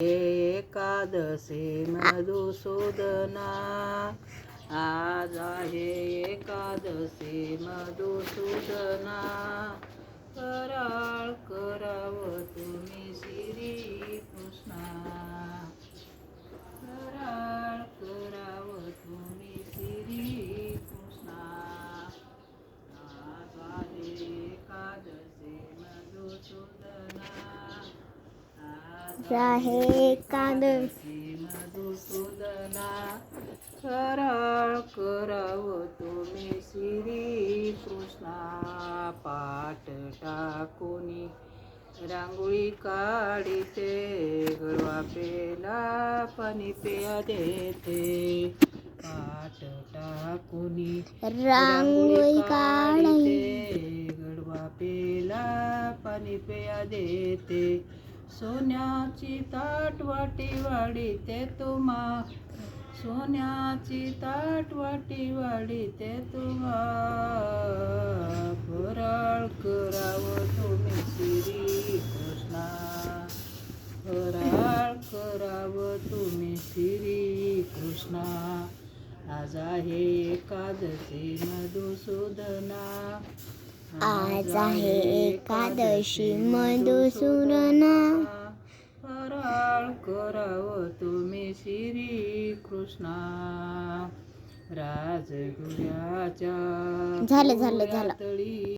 एकादशी मधुसूदना, आज आहे एकादशी मधुसूदना. फराळ करावं तुम्ही श्री कृष्णा, फराळ करावं तुम्ही श्री कृष्णा. आज आहे एकादशी मधुसूदना, आहे एकादशी मधुसूदना. फराळ करावं तुम्ही श्री कृष्णा. पाट टाकुनी रांगोळी काढीते, गळवा पेला पाणी प्या देते. पाट टाकुनी रांगोळी काढीते, गळवा पेला पाणी प्या देते. सोन्याची ताट वाटी वाढीते तुम्हा, सोन्याची ताट वाटी वाढीते तुम्हा. फराळ करावं तुम्ही श्री कृष्णा, फराळ करावं तुम्ही श्री कृष्णा. आज आहे एकादशी मधुसूदना, आज आहे एकादशी मधुसूदना. फराळ करावं तुम्ही श्री कृष्णा. राजगुर्याच्या झालं